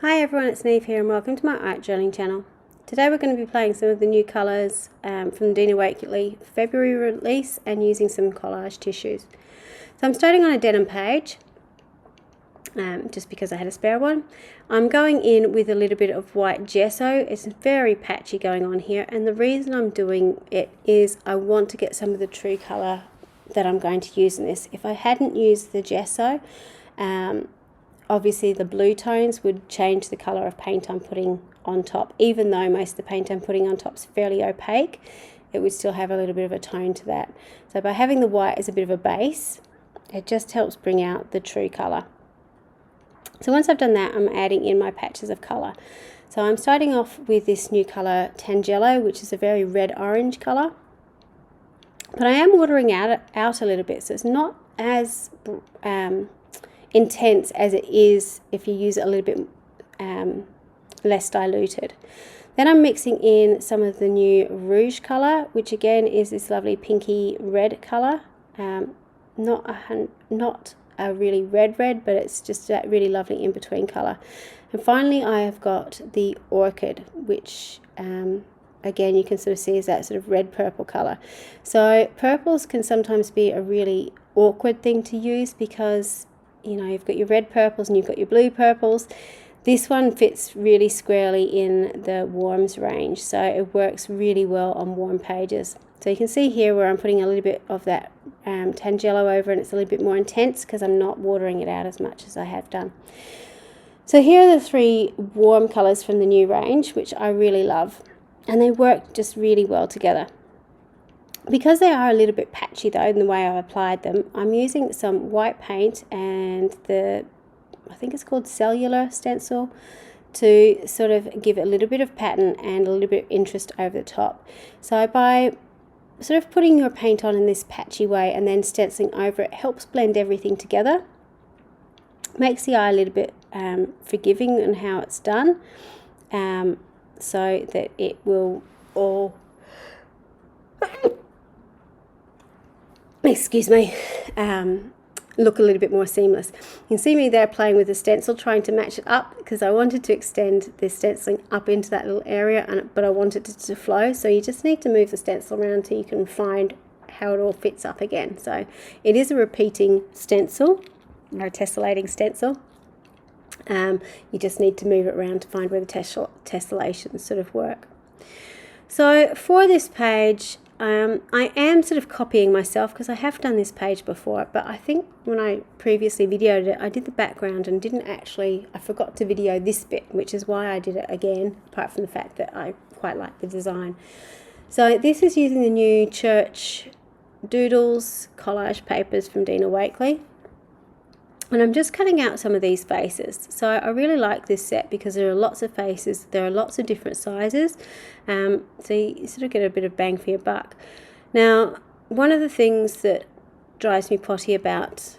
Hi everyone, it's Niamh here and welcome to my art journaling channel. Today we're going to be playing some of the new colours from the Dina Wakeley February release and using some collage tissues. So I'm starting on a denim page, just because I had a spare one. I'm going in with a little bit of white gesso. It's very patchy going on here, and the reason I'm doing it is I want to get some of the true colour that I'm going to use in this. If I hadn't used the gesso, obviously the blue tones would change the colour of paint I'm putting on top. Even though most of the paint I'm putting on top is fairly opaque, it would still have a little bit of a tone to that. So by having the white as a bit of a base, it just helps bring out the true colour. So once I've done that, I'm adding in my patches of colour. So I'm starting off with this new colour Tangelo, which is a very red-orange colour. But I am watering out a little bit, so it's not as intense as it is if you use it a little bit less diluted. Then I'm mixing in some of the new rouge colour, which again is this lovely pinky red colour. Not a really red, but it's just that really lovely in-between colour. And finally I have got the orchid, which again you can sort of see is that sort of red-purple colour. So purples can sometimes be a really awkward thing to use because, you know, you've got your red purples and you've got your blue purples. This one fits really squarely in the warms range, so it works really well on warm pages. So you can see here where I'm putting a little bit of that Tangelo over, and it's a little bit more intense because I'm not watering it out as much as I have done. So here are the three warm colours from the new range, which I really love, and they work just really well together. Because they are a little bit patchy though in the way I've applied them, I'm using some white paint and I think it's called cellular stencil to sort of give it a little bit of pattern and a little bit of interest over the top. So by sort of putting your paint on in this patchy way and then stenciling over it helps blend everything together. Makes the eye a little bit forgiving in how it's done, so that it will all excuse me, look a little bit more seamless. You can see me there playing with the stencil, trying to match it up because I wanted to extend the stenciling up into that little area, but I wanted it to flow. So you just need to move the stencil around until you can find how it all fits up again. So it is a repeating stencil, no tessellating stencil. You just need to move it around to find where the tessellations sort of work. So for this page, I am sort of copying myself because I have done this page before, but I think when I previously videoed it, I did the background and I forgot to video this bit, which is why I did it again, apart from the fact that I quite like the design. So this is using the new Church Doodles collage papers from Dina Wakeley. And I'm just cutting out some of these faces. So I really like this set because there are lots of faces, there are lots of different sizes, so you sort of get a bit of bang for your buck. Now, one of the things that drives me potty about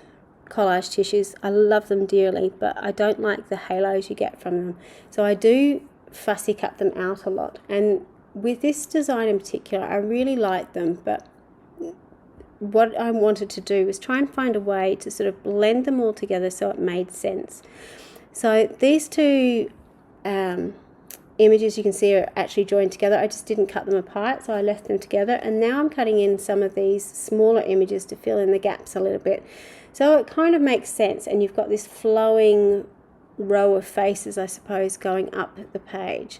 collage tissues, I love them dearly, but I don't like the halos you get from them. So I do fussy cut them out a lot. And with this design in particular, I really like them, but what I wanted to do was try and find a way to sort of blend them all together so it made sense. So these two images you can see are actually joined together. I just didn't cut them apart, so I left them together, and now I'm cutting in some of these smaller images to fill in the gaps a little bit. So it kind of makes sense, and you've got this flowing row of faces, I suppose, going up the page.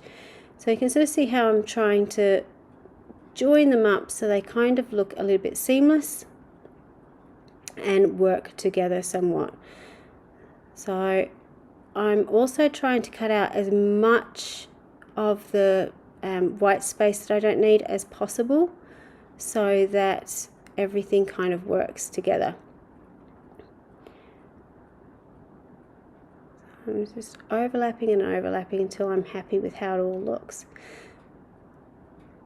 So you can sort of see how I'm trying to join them up so they kind of look a little bit seamless and work together somewhat. So I'm also trying to cut out as much of the white space that I don't need as possible so that everything kind of works together. I'm just overlapping and overlapping until I'm happy with how it all looks.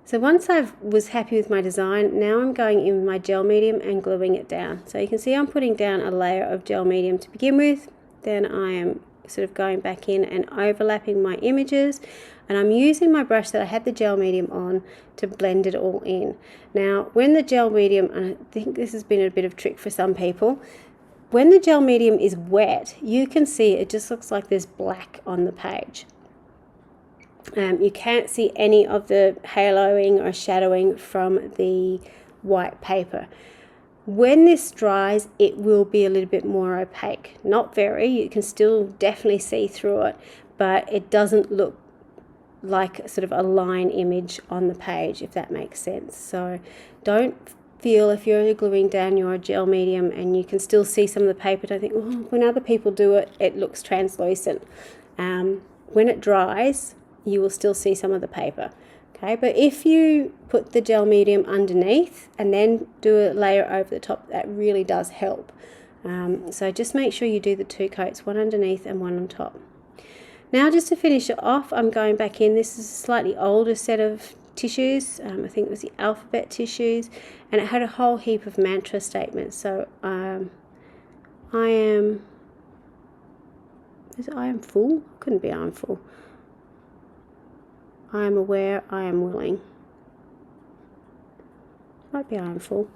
So once I was happy with my design, now I'm going in with my gel medium and gluing it down. So you can see I'm putting down a layer of gel medium to begin with, then I am sort of going back in and overlapping my images, and I'm using my brush that I had the gel medium on to blend it all in. Now when the gel medium, and I think this has been a bit of a trick for some people, when the gel medium is wet, you can see it just looks like there's black on the page. You can't see any of the haloing or shadowing from the white paper. When this dries, it will be a little bit more opaque. Not very, you can still definitely see through it, but it doesn't look like sort of a line image on the page, if that makes sense. So don't feel, if you're gluing down your gel medium and you can still see some of the paper, don't think, oh, when other people do it, it looks translucent. When it dries, you will still see some of the paper. Okay, but if you put the gel medium underneath and then do a layer over the top, that really does help. So just make sure you do the 2 coats, one underneath and one on top. Now just to finish it off, I'm going back in. This is a slightly older set of tissues. I think it was the alphabet tissues, and it had a whole heap of mantra statements. So I am full? Couldn't be I am full. I am aware, I am willing. Might be I am full.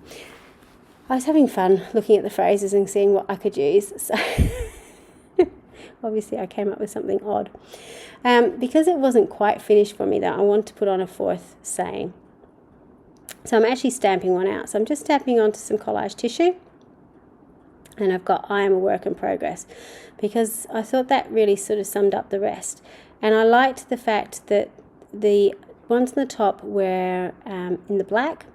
I was having fun looking at the phrases and seeing what I could use. So obviously I came up with something odd. Because it wasn't quite finished for me though, I want to put on a 4th saying. So I'm actually stamping one out. So I'm just stamping onto some collage tissue. And I've got I am a work in progress, because I thought that really sort of summed up the rest. And I liked the fact that the ones on the top were in the black,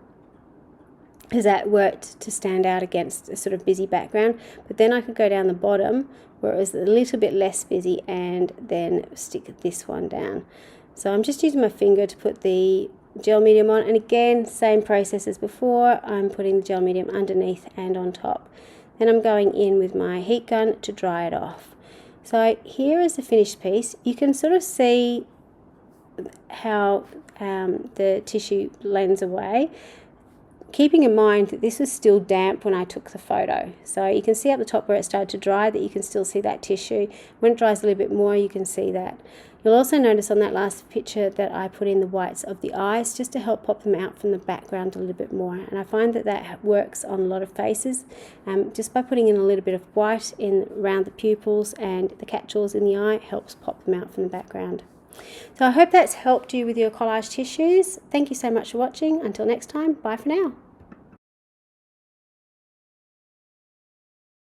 because that worked to stand out against a sort of busy background. But then I could go down the bottom where it was a little bit less busy and then stick this one down. So I'm just using my finger to put the gel medium on, and again, same process as before. I'm putting the gel medium underneath and on top. Then I'm going in with my heat gun to dry it off. So here is the finished piece. You can sort of see how the tissue blends away, keeping in mind that this was still damp when I took the photo. So you can see at the top where it started to dry that you can still see that tissue. When it dries a little bit more, you can see that. You'll also notice on that last picture that I put in the whites of the eyes just to help pop them out from the background a little bit more. And I find that that works on a lot of faces, just by putting in a little bit of white in around the pupils and the catch-alls in the eye helps pop them out from the background. So I hope that's helped you with your collage tissues. Thank you so much for watching. Until next time, bye for now.